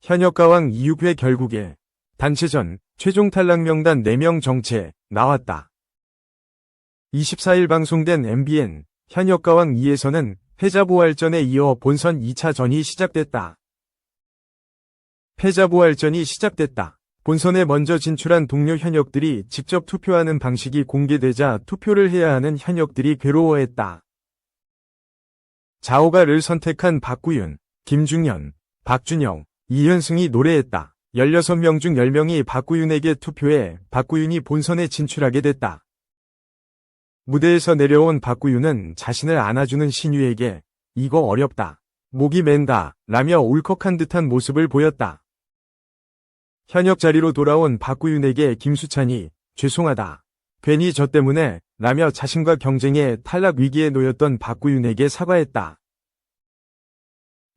현역가왕 이육회 결국에 단체전 최종 탈락 명단 4명 정체 나왔다. 24일 방송된 MBN 현역가왕 2에서는 패자부활전에 이어 본선 2차전이 시작됐다. 패자부활전이 시작됐다. 본선에 먼저 진출한 동료 현역들이 직접 투표하는 방식이 공개되자 투표를 해야 하는 현역들이 괴로워했다. 자오가를 선택한 박구윤, 김중현, 박준영, 이현승이 노래했다. 16명 중 10명이 박구윤에게 투표해 박구윤이 본선에 진출하게 됐다. 무대에서 내려온 박구윤은 자신을 안아주는 신유에게 "이거 어렵다. 목이 맨다" 라며 울컥한 듯한 모습을 보였다. 현역 자리로 돌아온 박구윤에게 김수찬이 "죄송하다. 괜히 저 때문에" 라며 자신과 경쟁에 탈락 위기에 놓였던 박구윤에게 사과했다.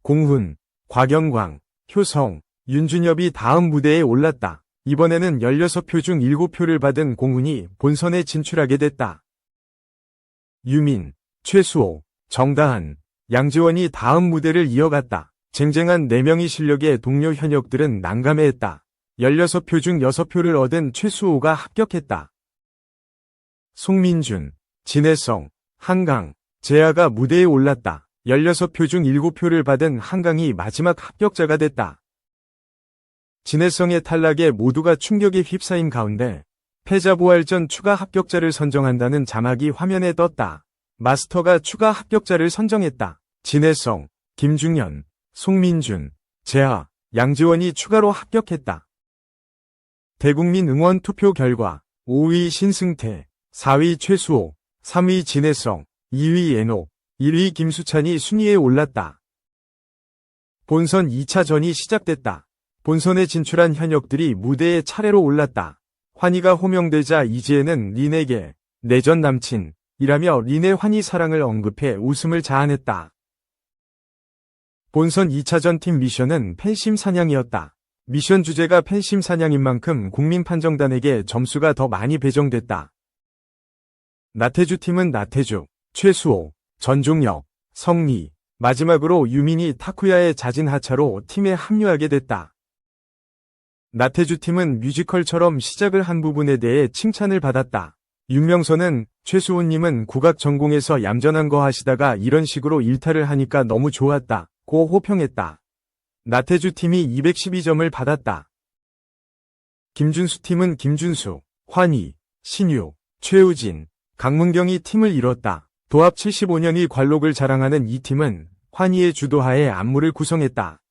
공훈, 곽영광, 효성, 윤준엽이 다음 무대에 올랐다. 이번에는 16표 중 7표를 받은 공훈이 본선에 진출하게 됐다. 유민, 최수호, 정다한, 양지원이 다음 무대를 이어갔다. 쟁쟁한 4명의 실력의 동료 현역들은 난감해했다. 16표 중 6표를 얻은 최수호가 합격했다. 송민준, 진혜성, 한강, 재하가 무대에 올랐다. 16표 중 7표를 받은 한강이 마지막 합격자가 됐다. 진혜성의 탈락에 모두가 충격에 휩싸인 가운데 패자부활전 추가 합격자를 선정한다는 자막이 화면에 떴다. 마스터가 추가 합격자를 선정했다. 진혜성, 김중현, 송민준, 재하, 양지원이 추가로 합격했다. 대국민 응원 투표 결과 5위 신승태, 4위 최수호, 3위 진혜성, 2위 애녹, 1위 김수찬이 순위에 올랐다. 본선 2차전이 시작됐다. 본선에 진출한 현역들이 무대에 차례로 올랐다. 환희가 호명되자 이지혜는 린에게 "내 전 남친" 이라며 린의 환희 사랑을 언급해 웃음을 자아냈다. 본선 2차전 팀 미션은 팬심 사냥이었다. 미션 주제가 팬심 사냥인 만큼 국민판정단에게 점수가 더 많이 배정됐다. 나태주 팀은 나태주, 최수호, 전종혁, 성리, 마지막으로 유민이 타쿠야의 잦은 하차로 팀에 합류하게 됐다. 나태주 팀은 뮤지컬처럼 시작을 한 부분에 대해 칭찬을 받았다. 윤명선은 "최수호님은 국악 전공에서 얌전한 거 하시다가 이런 식으로 일탈을 하니까 너무 좋았다" 고 호평했다. 나태주 팀이 212점을 받았다. 김준수 팀은 김준수, 환희, 신유, 최우진, 강문경이 팀을 이뤘다. 도합 75년의 관록을 자랑하는 이 팀은 환희의 주도하에 안무를 구성했다.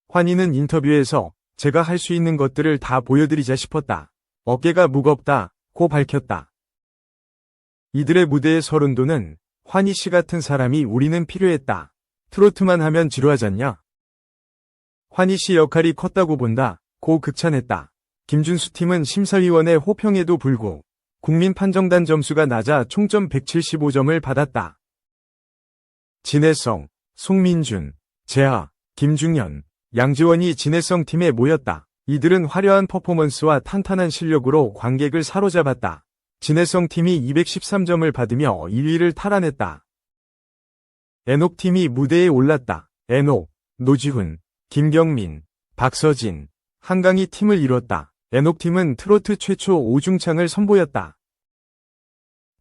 환희는 인터뷰에서 "제가 할 수 있는 것들을 다 보여드리자 싶었다. 어깨가 무겁다" 고 밝혔다. 이들의 무대의 서른도는 "환희 씨 같은 사람이 우리는 필요했다. 트로트만 하면 지루하잖냐. 환희 씨 역할이 컸다고 본다" 고 극찬했다. 김준수 팀은 심사위원의 호평에도 불구 국민판정단 점수가 낮아 총점 175점을 받았다. 진혜성, 송민준, 재하, 김중현, 양지원이 진혜성 팀에 모였다. 이들은 화려한 퍼포먼스와 탄탄한 실력으로 관객을 사로잡았다. 진혜성 팀이 213점을 받으며 1위를 탈환했다. 애녹 팀이 무대에 올랐다. 애녹, 노지훈, 김경민, 박서진, 한강이 팀을 이뤘다. 애녹 팀은 트로트 최초 오중창을 선보였다.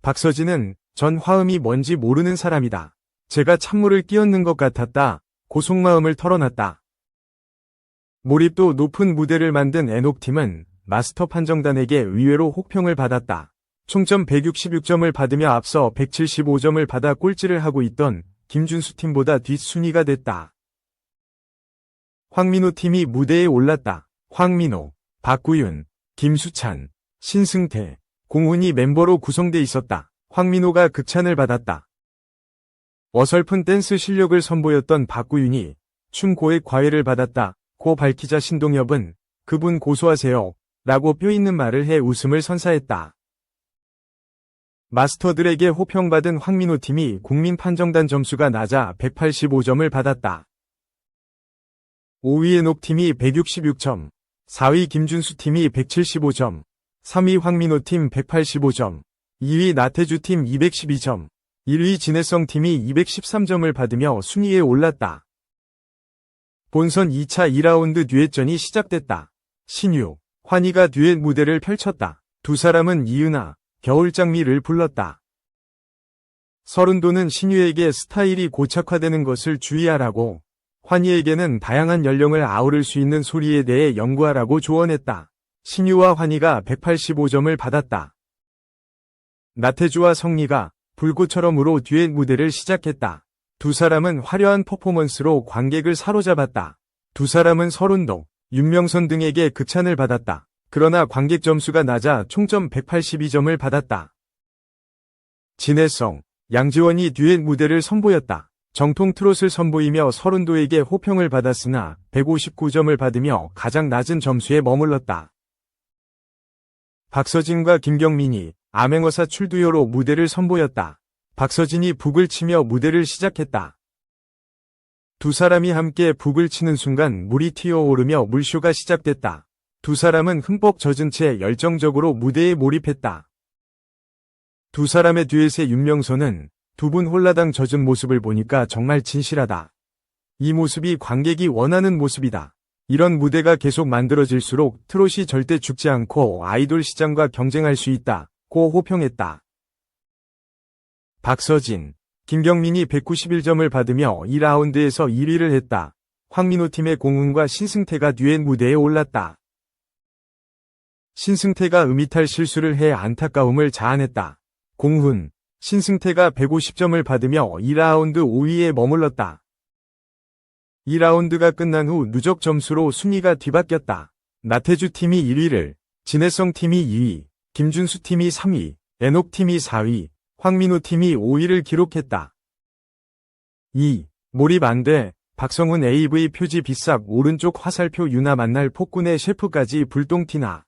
박서진은 "전 화음이 뭔지 모르는 사람이다. 제가 찬물을 끼얹는 것 같았다" 고 속마음을 털어놨다. 몰입도 높은 무대를 만든 애녹 팀은 마스터 판정단에게 의외로 호평을 받았다. 총점 166점을 받으며 앞서 175점을 받아 꼴찌를 하고 있던 김준수 팀보다 뒷순위가 됐다. 황민호 팀이 무대에 올랐다. 황민호, 박구윤, 김수찬, 신승태, 공훈이 멤버로 구성돼 있었다. 황민호가 극찬을 받았다. 어설픈 댄스 실력을 선보였던 박구윤이 "춤 고액 과외를 받았다" 고 밝히자 신동엽은 "그분 고소하세요" 라고 뼈있는 말을 해 웃음을 선사했다. 마스터들에게 호평받은 황민호 팀이 국민판정단 점수가 낮아 185점을 받았다. 5위 애녹 팀이 166점, 4위 김준수 팀이 175점, 3위 황민호 팀 185점, 2위 나태주 팀 212점, 1위 진혜성 팀이 213점을 받으며 순위에 올랐다. 본선 2차 2라운드 듀엣전이 시작됐다. 신유, 환희가 듀엣 무대를 펼쳤다. 두 사람은 이은하, 겨울장미를 불렀다. 서른도는 신유에게 스타일이 고착화되는 것을 주의하라고, 환희에게는 다양한 연령을 아우를 수 있는 소리에 대해 연구하라고 조언했다. 신유와 환희가 185점을 받았다. 나태주와 성리가 불꽃처럼으로 듀엣 무대를 시작했다. 두 사람은 화려한 퍼포먼스로 관객을 사로잡았다. 두 사람은 서른도, 윤명선 등에게 극찬을 받았다. 그러나 관객 점수가 낮아 총점 182점을 받았다. 진해성, 양지원이 듀엣 무대를 선보였다. 정통 트롯을 선보이며 서른도에게 호평을 받았으나 159점을 받으며 가장 낮은 점수에 머물렀다. 박서진과 김경민이 암행어사 출두요로 무대를 선보였다. 박서진이 북을 치며 무대를 시작했다. 두 사람이 함께 북을 치는 순간 물이 튀어오르며 물쇼가 시작됐다. 두 사람은 흠뻑 젖은 채 열정적으로 무대에 몰입했다. 두 사람의 듀엣의 윤명선은 두 분 홀라당 젖은 모습을 보니까 정말 진실하다. 이 모습이 관객이 원하는 모습이다. 이런 무대가 계속 만들어질수록 트롯이 절대 죽지 않고 아이돌 시장과 경쟁할 수 있다. 고 호평했다. 박서진, 김경민이 191점을 받으며 2라운드에서 1위를 했다. 황민호 팀의 공훈과 신승태가 듀엣 무대에 올랐다. 신승태가 음이탈 실수를 해 안타까움을 자아냈다. 공훈, 신승태가 150점을 받으며 2라운드 5위에 머물렀다. 2라운드가 끝난 후 누적 점수로 순위가 뒤바뀌었다. 나태주 팀이 1위를, 진해성 팀이 2위, 김준수 팀이 3위, 애녹 팀이 4위, 황민호 팀이 5위를 기록했다. 2. 몰입 안 돼. 박성훈 AV 표지 비싹 오른쪽 화살표 유나 만날 폭군의 셰프까지 불똥튀나.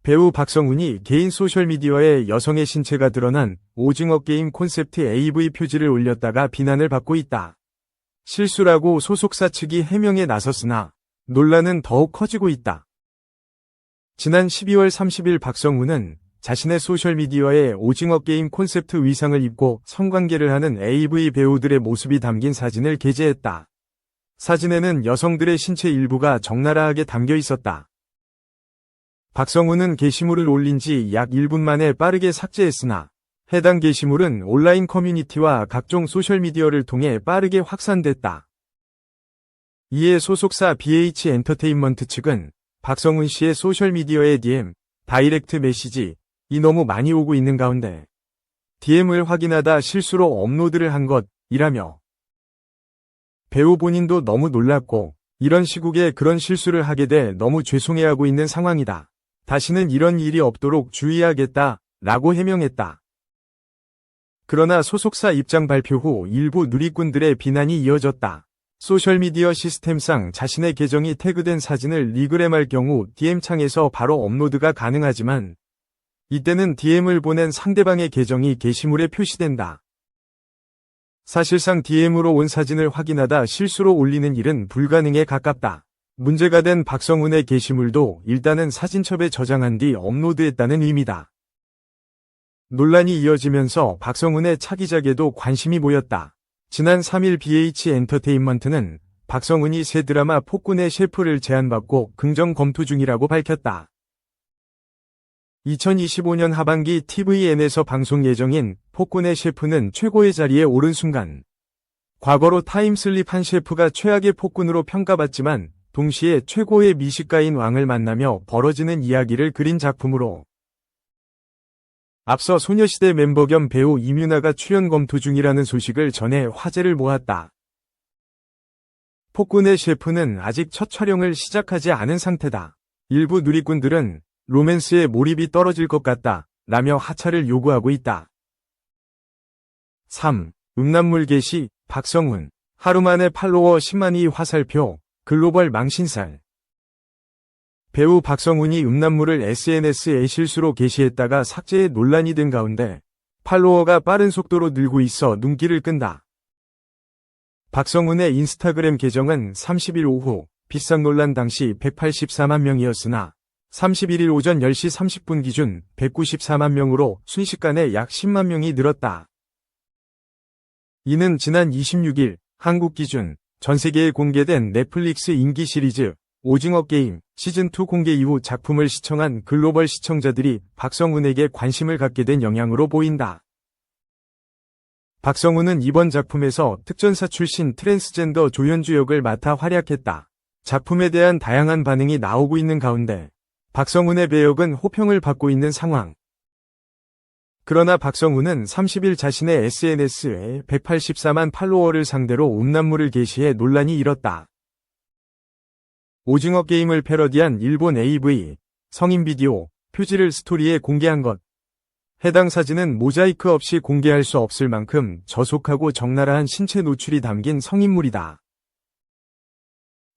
배우 박성훈이 개인 소셜미디어에 여성의 신체가 드러난 오징어 게임 콘셉트 AV 표지를 올렸다가 비난을 받고 있다. 실수라고 소속사 측이 해명에 나섰으나 논란은 더욱 커지고 있다. 지난 12월 30일 박성훈은 자신의 소셜미디어에 오징어 게임 콘셉트 의상을 입고 성관계를 하는 AV 배우들의 모습이 담긴 사진을 게재했다. 사진에는 여성들의 신체 일부가 적나라하게 담겨 있었다. 박성훈은 게시물을 올린 지 약 1분 만에 빠르게 삭제했으나 해당 게시물은 온라인 커뮤니티와 각종 소셜미디어를 통해 빠르게 확산됐다. 이에 소속사 BH 엔터테인먼트 측은 박성훈 씨의 소셜미디어에 DM, 다이렉트 메시지, 이 너무 많이 오고 있는 가운데 DM을 확인하다 실수로 업로드를 한 것이라며 배우 본인도 너무 놀랐고 이런 시국에 그런 실수를 하게 돼 너무 죄송해하고 있는 상황이다. 다시는 이런 일이 없도록 주의하겠다 라고 해명했다. 그러나 소속사 입장 발표 후 일부 누리꾼들의 비난이 이어졌다. 소셜미디어 시스템상 자신의 계정이 태그된 사진을 리그램할 경우 DM창에서 바로 업로드가 가능하지만 이때는 DM을 보낸 상대방의 계정이 게시물에 표시된다. 사실상 DM으로 온 사진을 확인하다 실수로 올리는 일은 불가능에 가깝다. 문제가 된 박성훈의 게시물도 일단은 사진첩에 저장한 뒤 업로드했다는 의미다. 논란이 이어지면서 박성훈의 차기작에도 관심이 모였다. 지난 3일 BH 엔터테인먼트는 박성훈이 새 드라마 폭군의 셰프를 제안받고 긍정 검토 중이라고 밝혔다. 2025년 하반기 tvN에서 방송 예정인 폭군의 셰프는 최고의 자리에 오른 순간 과거로 타임슬립한 셰프가 최악의 폭군으로 평가받지만 동시에 최고의 미식가인 왕을 만나며 벌어지는 이야기를 그린 작품으로 앞서 소녀시대 멤버 겸 배우 임윤아가 출연 검토 중이라는 소식을 전해 화제를 모았다. 폭군의 셰프는 아직 첫 촬영을 시작하지 않은 상태다. 일부 누리꾼들은 로맨스에 몰입이 떨어질 것 같다 라며 하차를 요구하고 있다. 3. 음란물 게시, 박성훈. 하루 만에 팔로워 10만이 화살표, 글로벌 망신살. 배우 박성훈이 음란물을 SNS에 실수로 게시했다가 삭제에 논란이 된 가운데 팔로워가 빠른 속도로 늘고 있어 눈길을 끈다. 박성훈의 인스타그램 계정은 30일 오후 비상 논란 당시 184만 명이었으나 31일 오전 10시 30분 기준 194만 명으로 순식간에 약 10만 명이 늘었다. 이는 지난 26일 한국 기준 전 세계에 공개된 넷플릭스 인기 시리즈 오징어 게임 시즌2 공개 이후 작품을 시청한 글로벌 시청자들이 박성훈에게 관심을 갖게 된 영향으로 보인다. 박성훈은 이번 작품에서 특전사 출신 트랜스젠더 조연주 역을 맡아 활약했다. 작품에 대한 다양한 반응이 나오고 있는 가운데 박성훈의 배역은 호평을 받고 있는 상황. 그러나 박성훈은 30일 자신의 SNS에 184만 팔로워를 상대로 음란물을 게시해 논란이 일었다. 오징어 게임을 패러디한 일본 AV, 성인 비디오, 표지를 스토리에 공개한 것. 해당 사진은 모자이크 없이 공개할 수 없을 만큼 저속하고 적나라한 신체 노출이 담긴 성인물이다.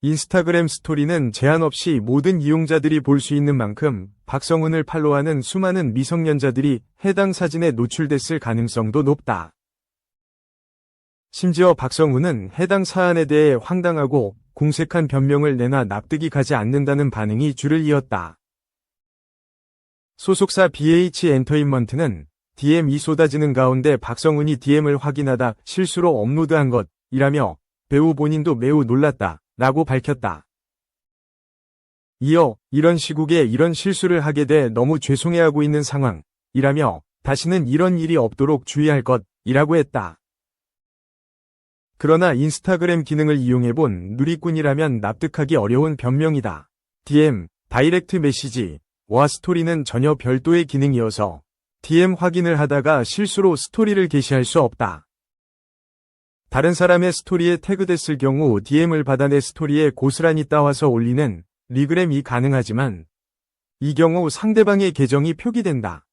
인스타그램 스토리는 제한 없이 모든 이용자들이 볼 수 있는 만큼 박성훈을 팔로우하는 수많은 미성년자들이 해당 사진에 노출됐을 가능성도 높다. 심지어 박성훈은 해당 사안에 대해 황당하고 공색한 변명을 내놔 납득이 가지 않는다는 반응이 줄을 이었다. 소속사 BH 엔터테인먼트는 DM이 쏟아지는 가운데 박성훈이 DM을 확인하다 실수로 업로드한 것이라며 배우 본인도 매우 놀랐다 라고 밝혔다. 이어 이런 시국에 이런 실수를 하게 돼 너무 죄송해하고 있는 상황이라며 다시는 이런 일이 없도록 주의할 것이라고 했다. 그러나 인스타그램 기능을 이용해본 누리꾼이라면 납득하기 어려운 변명이다. DM, 다이렉트 메시지와 스토리는 전혀 별도의 기능이어서 DM 확인을 하다가 실수로 스토리를 게시할 수 없다. 다른 사람의 스토리에 태그됐을 경우 DM을 받아 내 스토리에 고스란히 따와서 올리는 리그램이 가능하지만 이 경우 상대방의 계정이 표기된다.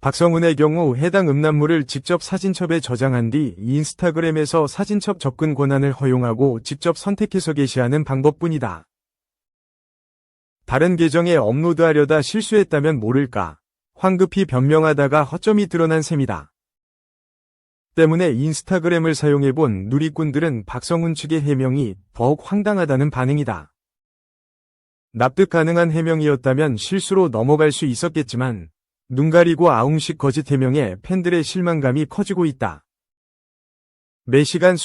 박성훈의 경우 해당 음란물을 직접 사진첩에 저장한 뒤 인스타그램에서 사진첩 접근 권한을 허용하고 직접 선택해서 게시하는 방법뿐이다. 다른 계정에 업로드하려다 실수했다면 모를까 황급히 변명하다가 허점이 드러난 셈이다. 때문에 인스타그램을 사용해본 누리꾼들은 박성훈 측의 해명이 더욱 황당하다는 반응이다. 납득 가능한 해명이었다면 실수로 넘어갈 수 있었겠지만 눈 가리고 아웅식 거짓 해명에 팬들의 실망감이 커지고 있다. 매시간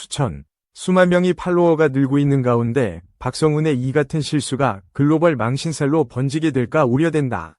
수만 명이 팔로워가 늘고 있는 가운데 박성훈의 이 같은 실수가 글로벌 망신살로 번지게 될까 우려된다.